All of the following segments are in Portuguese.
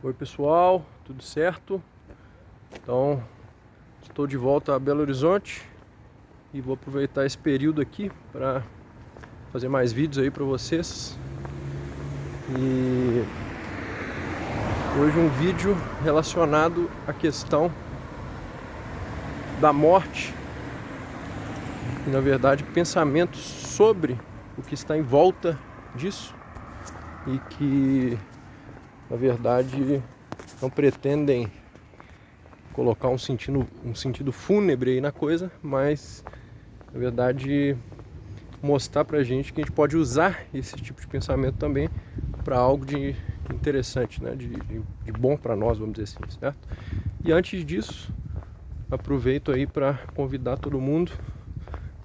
Oi pessoal, tudo certo? Então, estou de volta a Belo Horizonte e vou aproveitar esse período aqui para fazer mais vídeos aí para vocês. E hoje um vídeo relacionado à questão da morte e, na verdade, pensamentos sobre o que está em volta disso e que, na verdade, não pretendem colocar um sentido fúnebre aí na coisa, mas na verdade mostrar pra gente que a gente pode usar esse tipo de pensamento também para algo de interessante, né? de bom para nós, vamos dizer assim, certo? E antes disso, aproveito aí para convidar todo mundo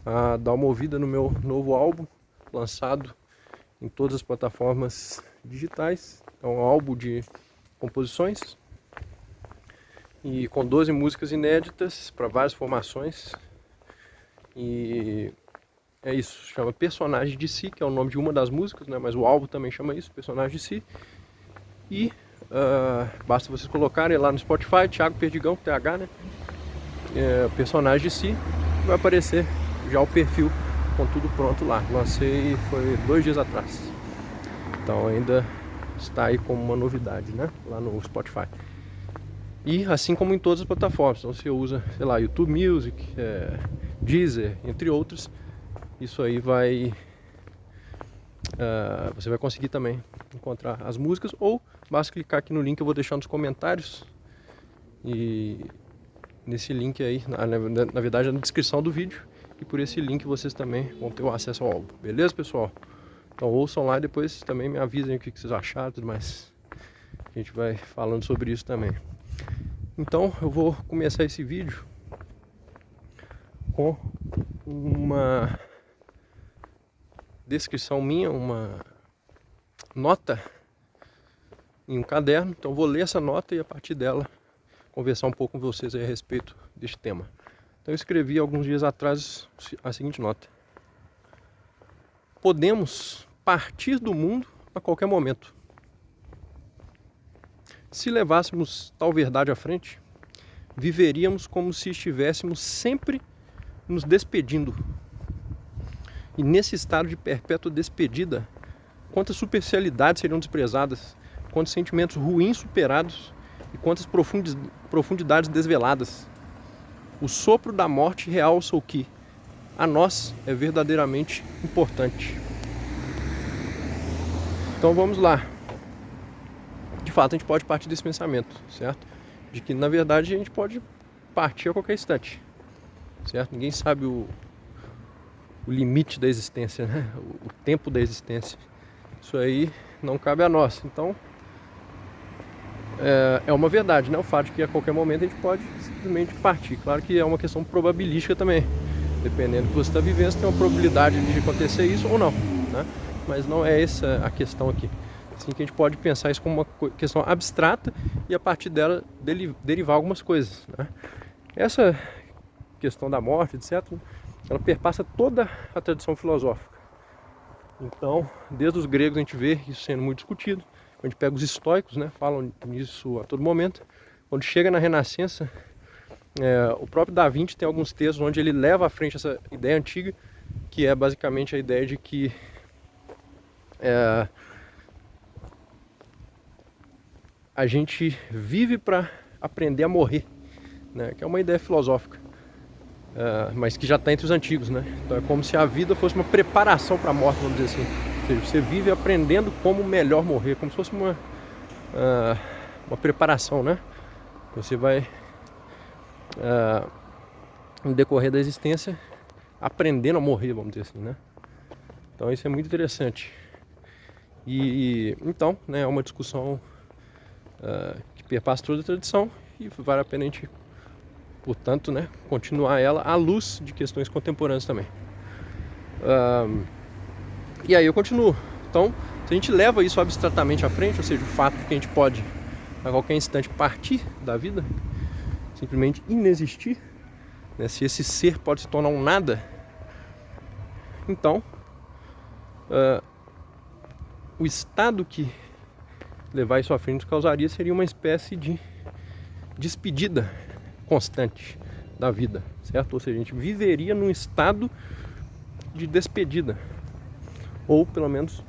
a dar uma ouvida no meu novo álbum, lançado em todas as plataformas digitais. É um álbum de composições e com 12 músicas inéditas para várias formações. E é isso, chama Personagem de Si, que é o nome de uma das músicas, né? Mas o álbum também chama isso, Personagem de Si. E basta vocês colocarem lá no Spotify, Thiago Perdigão, TH, né? Personagem de Si, vai aparecer já o perfil com tudo pronto lá. Lancei foi 2 dias atrás. Então ainda está aí como uma novidade, né? Lá no Spotify. E assim como em todas as plataformas, então você usa, sei lá, YouTube Music, Deezer, entre outros, isso aí você vai conseguir também encontrar as músicas, ou basta clicar aqui no link que eu vou deixar nos comentários, e nesse link aí, na verdade é na descrição do vídeo, e por esse link vocês também vão ter o acesso ao álbum, beleza pessoal? Então ouçam lá e depois também me avisem o que vocês acharam e tudo mais, a gente vai falando sobre isso também. Então eu vou começar esse vídeo com uma descrição minha, uma nota em um caderno. Então vou ler essa nota e a partir dela conversar um pouco com vocês aí a respeito deste tema. Então eu escrevi alguns dias atrás a seguinte nota: podemos partir do mundo a qualquer momento. Se levássemos tal verdade à frente, viveríamos como se estivéssemos sempre nos despedindo. E nesse estado de perpétua despedida, quantas superficialidades seriam desprezadas, quantos sentimentos ruins superados e quantas profundidades desveladas. O sopro da morte realça o que a nós é verdadeiramente importante. Então vamos lá. De fato, a gente pode partir desse pensamento, certo? De que, na verdade, a gente pode partir a qualquer instante, certo? Ninguém sabe o limite da existência, né? O tempo da existência. Isso aí não cabe a nós. Então, é uma verdade, né? O fato de que a qualquer momento a gente pode simplesmente partir. Claro que é uma questão probabilística também. Dependendo do que você está vivendo, você tem uma probabilidade de acontecer isso ou não, né? Mas não é essa a questão aqui. Assim que a gente pode pensar isso como uma questão abstrata e a partir dela derivar algumas coisas, né? Essa questão da morte, etc., ela perpassa toda a tradição filosófica. Então, desde os gregos a gente vê isso sendo muito discutido. A gente pega os estoicos, né, falam nisso a todo momento. Quando chega na Renascença, o próprio Da Vinci tem alguns textos onde ele leva à frente essa ideia antiga, que é basicamente a ideia de que a gente vive para aprender a morrer, né, que é uma ideia filosófica, mas que já está entre os antigos, né? Então é como se a vida fosse uma preparação para a morte, vamos dizer assim. Ou seja, você vive aprendendo como melhor morrer, como se fosse uma preparação, né? Você vai, no decorrer da existência, aprendendo a morrer, vamos dizer assim, né? Então isso é muito interessante. E então, né, é uma discussão que perpassa toda a tradição e vale a pena a gente, portanto, né, continuar ela à luz de questões contemporâneas também. E aí eu continuo. Então, se a gente leva isso abstratamente à frente, ou seja, o fato de que a gente pode a qualquer instante partir da vida, simplesmente inexistir, né, se esse ser pode se tornar um nada, então o estado que levar isso à frente causaria seria uma espécie de despedida constante da vida, certo? Ou seja, a gente viveria num estado de despedida, ou pelo menos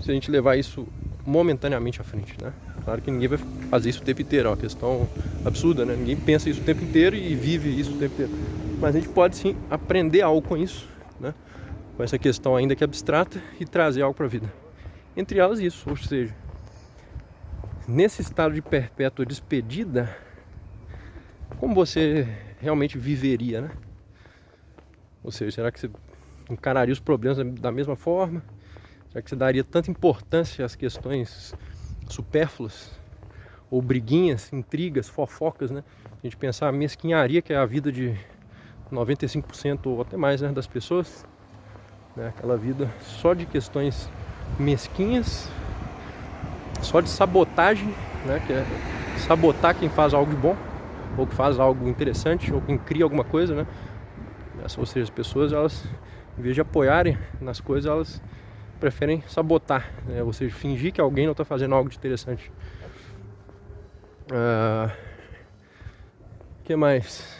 se a gente levar isso momentaneamente à frente, né? Claro que ninguém vai fazer isso o tempo inteiro, é uma questão absurda, né? Ninguém pensa isso o tempo inteiro e vive isso o tempo inteiro, mas a gente pode sim aprender algo com isso, né? Com essa questão ainda que abstrata, e trazer algo para a vida. Entre elas isso, ou seja, nesse estado de perpétua despedida, como você realmente viveria, né? Ou seja, será que você encararia os problemas da mesma forma? Será que você daria tanta importância às questões supérfluas? Ou briguinhas, intrigas, fofocas, né? A gente pensar a mesquinharia que é a vida de 95% ou até mais, né, das pessoas, né? Aquela vida só de questões mesquinhas, só de sabotagem, né? Que é sabotar quem faz algo de bom, ou que faz algo interessante, ou quem cria alguma coisa, né? Ou seja, as pessoas, elas, em vez de apoiarem nas coisas, elas preferem sabotar, né? Ou seja, fingir que alguém não está fazendo algo de interessante. Que mais?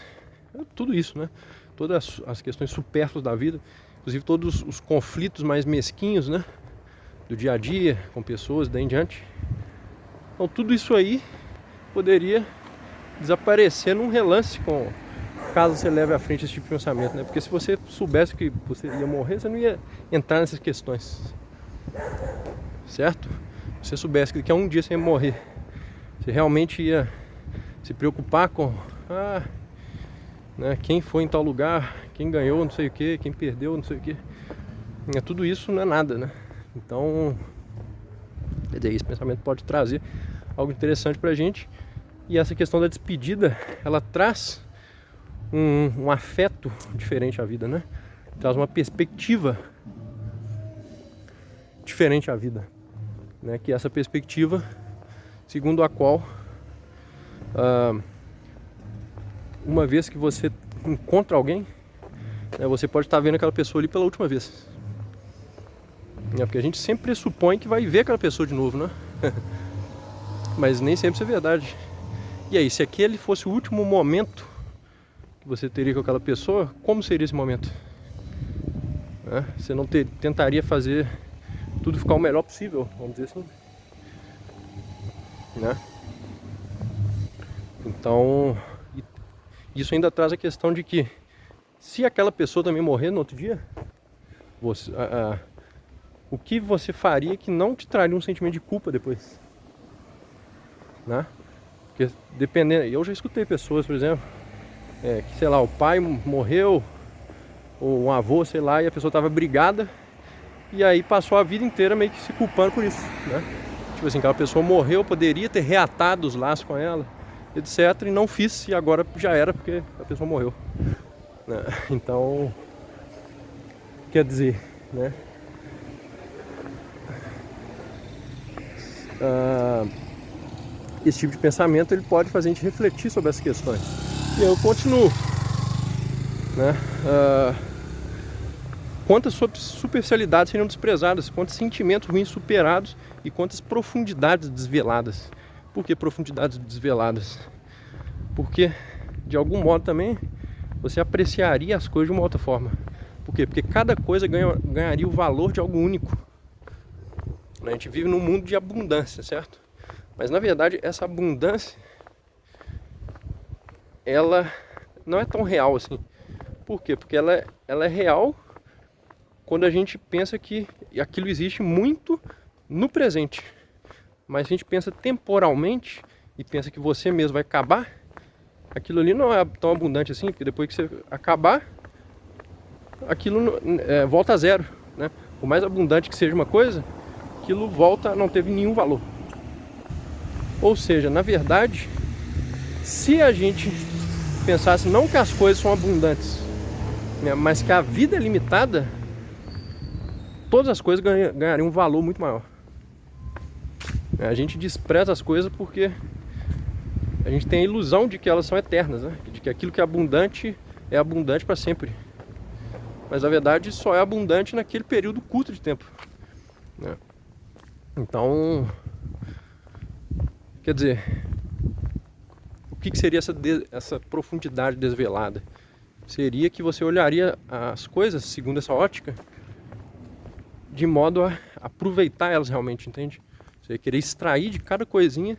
Tudo isso, né? Todas as questões supérfluas da vida, inclusive todos os conflitos mais mesquinhos, né? Do dia a dia, com pessoas, daí em diante. Então tudo isso aí poderia desaparecer num relance, caso você leve à frente esse tipo de pensamento, né? Porque se você soubesse que você ia morrer, você não ia entrar nessas questões, certo? Se você soubesse que daqui a um dia você ia morrer, você realmente ia se preocupar com né, quem foi em tal lugar, quem ganhou não sei o que, quem perdeu não sei o que. Tudo isso não é nada, né? Então, esse pensamento pode trazer algo interessante pra gente. E essa questão da despedida, ela traz um afeto diferente à vida, né? Traz uma perspectiva diferente à vida, né? Que é essa perspectiva segundo a qual uma vez que você encontra alguém, né, você pode estar vendo aquela pessoa ali pela última vez, né? Porque a gente sempre pressupõe que vai ver aquela pessoa de novo, né? Mas nem sempre isso é verdade. E aí, se aquele fosse o último momento que você teria com aquela pessoa, como seria esse momento? Né? Você não tentaria fazer tudo ficar o melhor possível, vamos dizer assim, né? Então, isso ainda traz a questão de que se aquela pessoa também morrer no outro dia, o que você faria que não te traria um sentimento de culpa depois, né? Porque dependendo, eu já escutei pessoas, por exemplo, que sei lá, o pai morreu, ou um avô, sei lá, e a pessoa estava brigada, e aí passou a vida inteira meio que se culpando por isso, né? Tipo assim, aquela pessoa morreu, poderia ter reatado os laços com ela, etc, e não fiz, e agora já era porque a pessoa morreu, né? Então, quer dizer, né? Esse tipo de pensamento ele pode fazer a gente refletir sobre essas questões. E eu continuo, né? Quantas superficialidades seriam desprezadas, quantos sentimentos ruins superados e quantas profundidades desveladas. Por que profundidades desveladas? Porque, de algum modo também, você apreciaria as coisas de uma outra forma. Por quê? Porque cada coisa ganharia o valor de algo único. A gente vive num mundo de abundância, certo? Mas, na verdade, essa abundância, ela não é tão real assim. Por quê? Porque ela é real quando a gente pensa que aquilo existe muito no presente. Mas se a gente pensa temporalmente e pensa que você mesmo vai acabar, aquilo ali não é tão abundante assim, porque depois que você acabar, aquilo volta a zero, né? Por mais abundante que seja uma coisa, aquilo volta a não ter nenhum valor. Ou seja, na verdade, se a gente pensasse não que as coisas são abundantes, né, mas que a vida é limitada, todas as coisas ganhariam um valor muito maior. A gente despreza as coisas porque a gente tem a ilusão de que elas são eternas, né? De que aquilo que é abundante para sempre. Mas na verdade só é abundante naquele período curto de tempo, né? Então, Quer dizer, o que seria essa profundidade desvelada? Seria que você olharia as coisas segundo essa ótica de modo a aproveitar elas realmente, entende? Você ia querer extrair de cada coisinha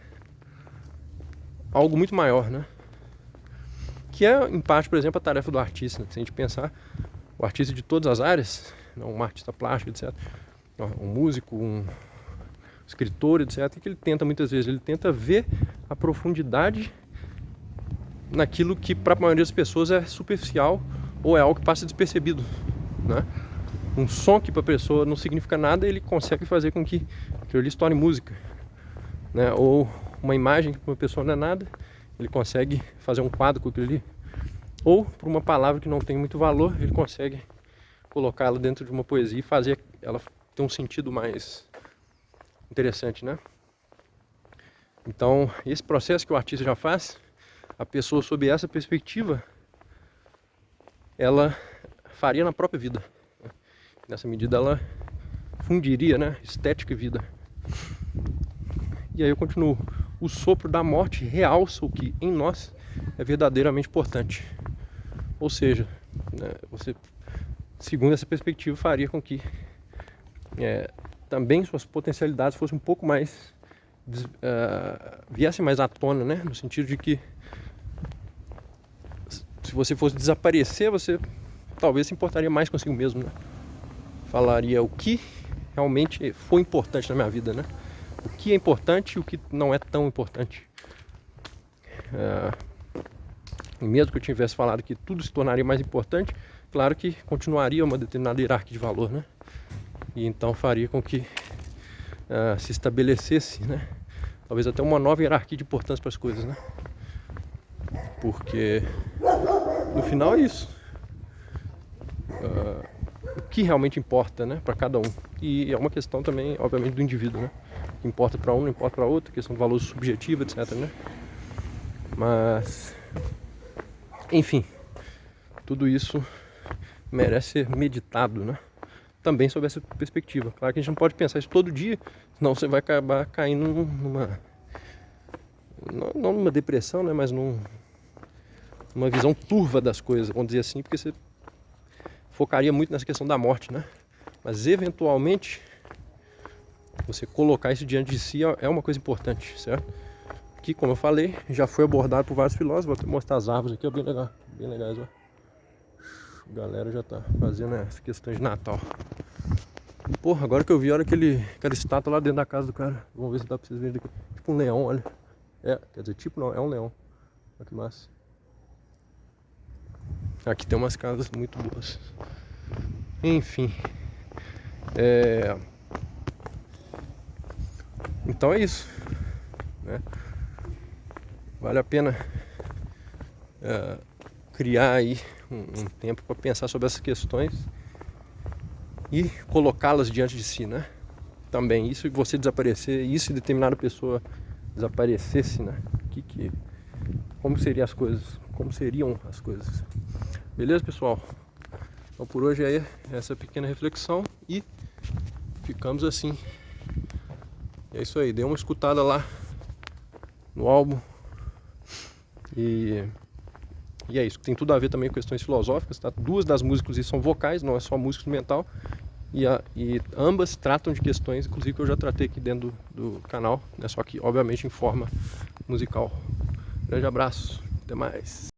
algo muito maior, né? Que é, em parte, por exemplo, a tarefa do artista, né? Se a gente pensar, o artista de todas as áreas, um artista plástico, etc., um músico, um escritor, etc., que ele tenta muitas vezes, ele tenta ver a profundidade naquilo que para a maioria das pessoas é superficial ou é algo que passa despercebido, né? Um som que para a pessoa não significa nada, ele consegue fazer com que aquilo ali se torne música, né? Ou uma imagem que para uma pessoa não é nada, ele consegue fazer um quadro com aquilo ali. Ou por uma palavra que não tem muito valor, ele consegue colocá-la dentro de uma poesia e fazer ela ter um sentido mais interessante, né? Então, esse processo que o artista já faz, a pessoa sob essa perspectiva, ela faria na própria vida. Nessa medida ela fundiria, né, estética e vida. E aí eu continuo. O sopro da morte realça o que em nós é verdadeiramente importante. Ou seja, né, você, segundo essa perspectiva, faria com que também suas potencialidades fossem um pouco mais viessem mais à tona, né? No sentido de que se você fosse desaparecer, você talvez se importaria mais consigo mesmo, né? Falaria o que realmente foi importante na minha vida, né? O que é importante e o que não é tão importante. E mesmo que eu tivesse falado que tudo se tornaria mais importante, claro que continuaria uma determinada hierarquia de valor, né? E então faria com que se estabelecesse, né, talvez até uma nova hierarquia de importância para as coisas, né? Porque no final é isso. O que realmente importa, né, para cada um. E é uma questão também, obviamente, do indivíduo, né? O que importa para um não importa para outro, questão de valor subjetivo, etc, né? Mas, enfim, tudo isso merece ser meditado, né? Também sob essa perspectiva. Claro que a gente não pode pensar isso todo dia, senão você vai acabar caindo não numa depressão, né, mas numa visão turva das coisas, vamos dizer assim, porque você focaria muito nessa questão da morte, né? Mas eventualmente você colocar isso diante de si é uma coisa importante, certo? Que, como eu falei, já foi abordado por vários filósofos. Vou até mostrar as árvores aqui, ó, bem legal, bem legais, ó. A galera já tá fazendo essa questão de Natal. Porra, agora que eu vi, olha aquela estátua lá dentro da casa do cara. Vamos ver se dá pra vocês verem aqui. Tipo um leão, olha. Quer dizer, tipo não, é um leão. Olha que massa. Aqui tem umas casas muito boas. Enfim. Então é isso, né? Vale a pena criar aí um tempo para pensar sobre essas questões e colocá-las diante de si, né? Também, isso e você desaparecer, isso e determinada pessoa desaparecesse, né? Como seriam as coisas? Beleza, pessoal? Então por hoje é essa pequena reflexão e ficamos assim. É isso aí, dê uma escutada lá no álbum. E é isso, tem tudo a ver também com questões filosóficas, tá? Duas das músicas são vocais, não é só música instrumental. E ambas tratam de questões, inclusive, que eu já tratei aqui dentro do canal, né? Só que, obviamente, em forma musical. Grande abraço, até mais.